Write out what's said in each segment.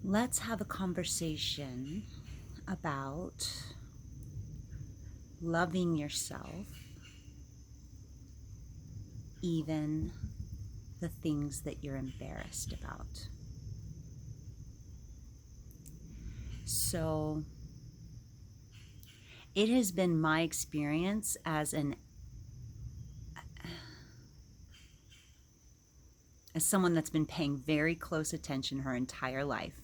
Let's have a conversation about loving yourself, even the things that you're embarrassed about. So, it has been my experience as someone that's been paying very close attention her entire life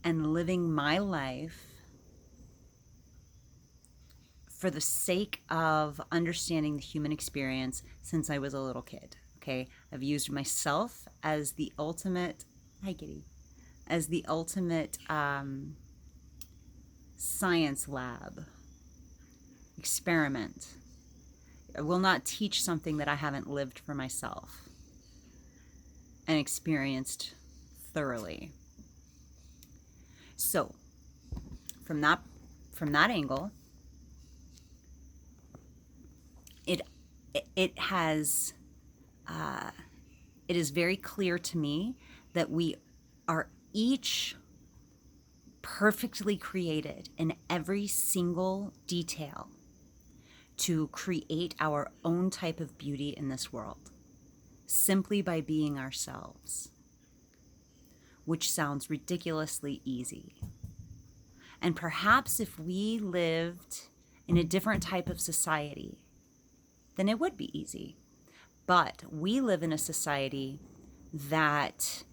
and living my life for the sake of understanding the human experience since I was a little kid. Okay, I've used myself as the ultimate, hi kitty, as the ultimate science lab experiment. I will not teach something that I haven't lived for myself and experienced thoroughly. So, from that from that angle, it it has it is very clear to me that we are each perfectly created in every single detail to create our own type of beauty in this world simply by being ourselves, which sounds ridiculously easy. And perhaps if we lived in a different type of society, then it would be easy. But we live in a society that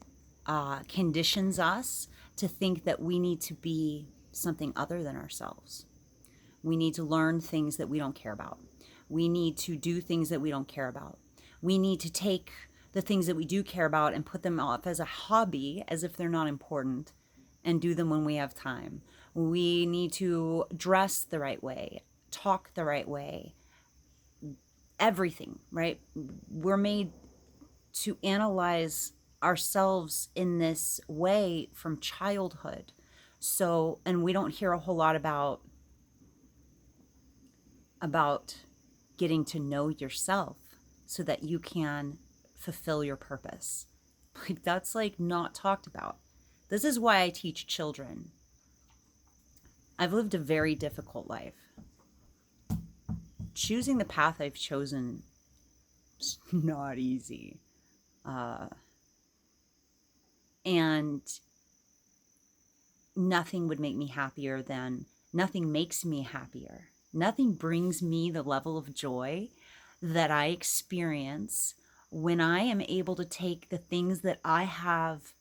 conditions us to think that we need to be something other than ourselves. We need to learn things that we don't care about. We need to do things that we don't care about. We need to take the things that we do care about and put them off as a hobby as if they're not important and do them when we have time. We need to dress the right way, talk the right way, everything, right? We're made to analyze ourselves in this way from childhood. So, and we don't hear a whole lot about getting to know yourself so that you can fulfill your purpose. Like that's like not talked about. This is why I teach children. I've lived a very difficult life. Choosing the path I've chosen is not easy. And nothing would make me happier than, nothing makes me happier. Nothing brings me the level of joy that I experience when I am able to take the things that I have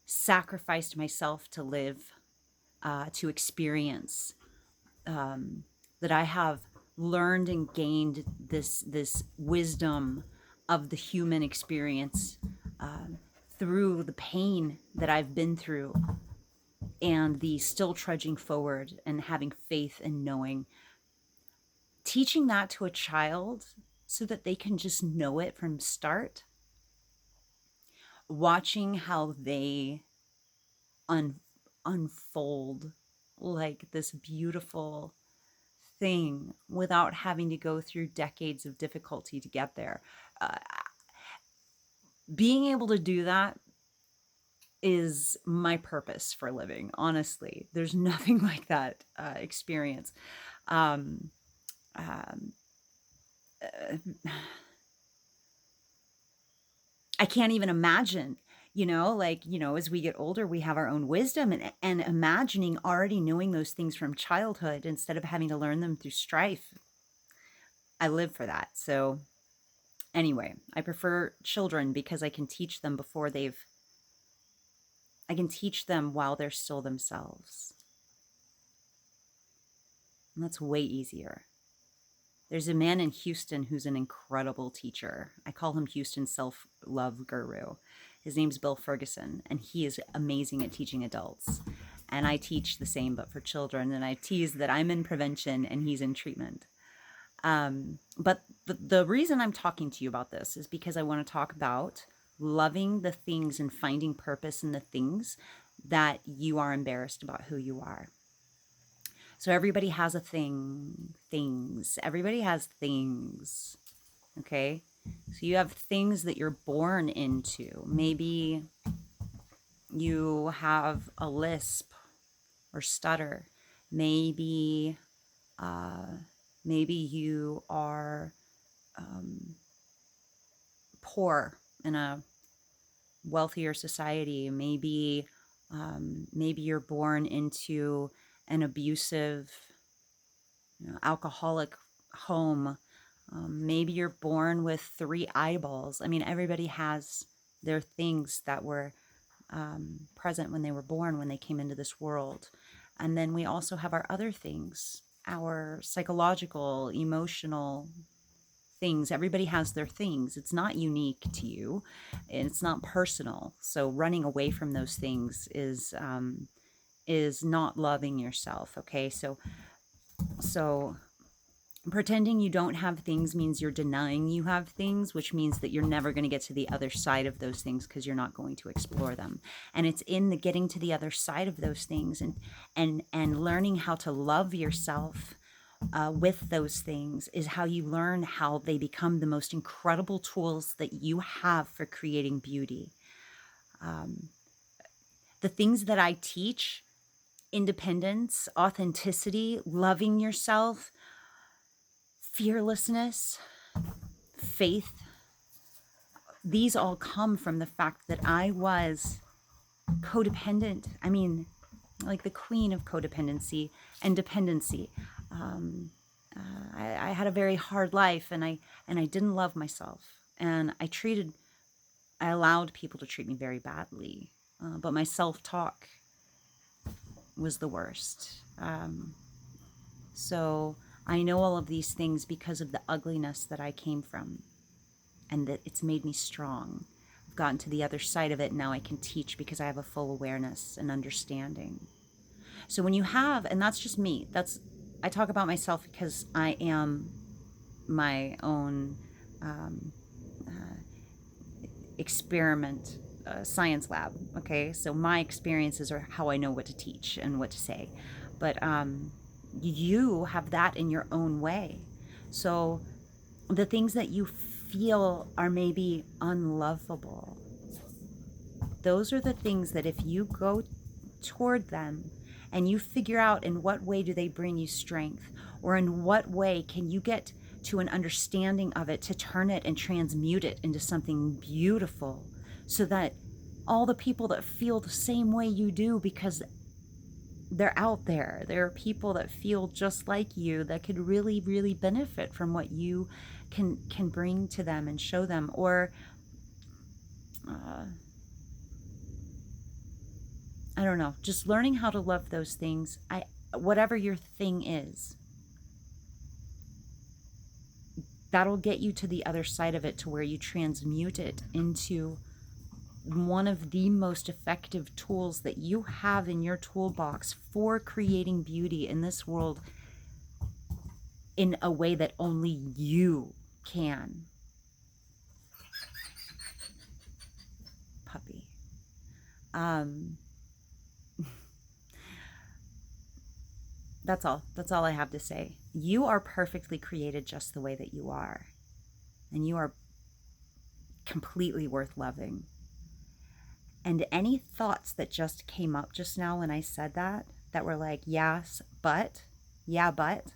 sacrificed myself to live, to experience, that I have learned and gained this wisdom of the human experience through the pain that I've been through and the still trudging forward and having faith and knowing, teaching that to a child so that they can just know it from start, watching how they unfold like this beautiful thing without having to go through decades of difficulty to get there. Uh, Being able to do that is my purpose for living, honestly. There's nothing like that experience. Um, um, I can't even imagine, as we get older, we have our own wisdom and imagining already knowing those things from childhood instead of having to learn them through strife. I live for that. So anyway, I prefer children because I can teach them while they're still themselves. And that's way easier. There's a man in Houston who's an incredible teacher. I call him Houston's self-love guru. His name's Bill Ferguson, and he is amazing at teaching adults. And I teach the same, but for children. And I tease that I'm in prevention and he's in treatment. But the reason I'm talking to you about this is because I want to talk about loving the things and finding purpose in the things that you are embarrassed about who you are. So everybody has a things. Everybody has things. Okay? So you have things that you're born into. Maybe you have a lisp or stutter. Maybe, maybe you are poor in a wealthier society. Maybe you're born into an abusive, alcoholic home. Maybe you're born with 3 eyeballs. I mean, everybody has their things that were present when they were born, when they came into this world. And then we also have our other things, our psychological, emotional things. Everybody has their things. It's not unique to you, and it's not personal. So running away from those things is not loving yourself. Okay, so pretending you don't have things means you're denying you have things, which means that you're never going to get to the other side of those things because you're not going to explore them. And it's in the getting to the other side of those things and learning how to love yourself with those things is how you learn how they become the most incredible tools that you have for creating beauty. The things that I teach, independence, authenticity, loving yourself, fearlessness, faith, these all come from the fact that I was codependent. I mean, like the queen of codependency and dependency. I had a very hard life, and I didn't love myself, and I allowed people to treat me very badly. But my self-talk was the worst. So I know all of these things because of the ugliness that I came from, and that it's made me strong. I've gotten to the other side of it. Now I can teach because I have a full awareness and understanding. So when you have, and that's just me, I talk about myself because I am my own experiment science lab. Okay, so my experiences are how I know what to teach and what to say. But you have that in your own way. So the things that you feel are maybe unlovable, those are the things that if you go toward them and you figure out in what way do they bring you strength, or in what way can you get to an understanding of it to turn it and transmute it into something beautiful, so that all the people that feel the same way you do, because they're out there, there are people that feel just like you that could really, really benefit from what you can bring to them and show them. Or I don't know, just learning how to love those things. Whatever your thing is, that'll get you to the other side of it, to where you transmute it into one of the most effective tools that you have in your toolbox for creating beauty in this world in a way that only you can. Puppy. That's all. That's all I have to say. You are perfectly created just the way that you are. And you are completely worth loving. And any thoughts that just came up just now when I said that were like, yes, but, yeah, but,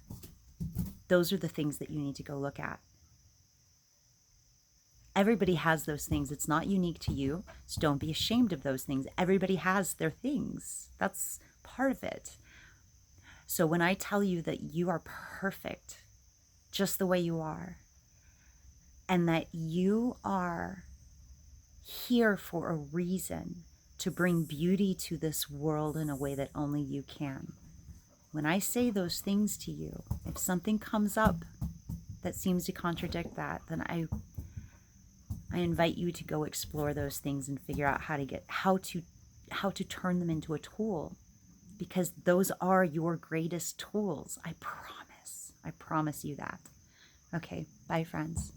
those are the things that you need to go look at. Everybody has those things. It's not unique to you. So don't be ashamed of those things. Everybody has their things. That's part of it. So when I tell you that you are perfect just the way you are, and that you are here for a reason, to bring beauty to this world in a way that only you can. When I say those things to you, if something comes up that seems to contradict that, then I invite you to go explore those things and figure out how to turn them into a tool, because those are your greatest tools. I promise you that. Okay, bye friends.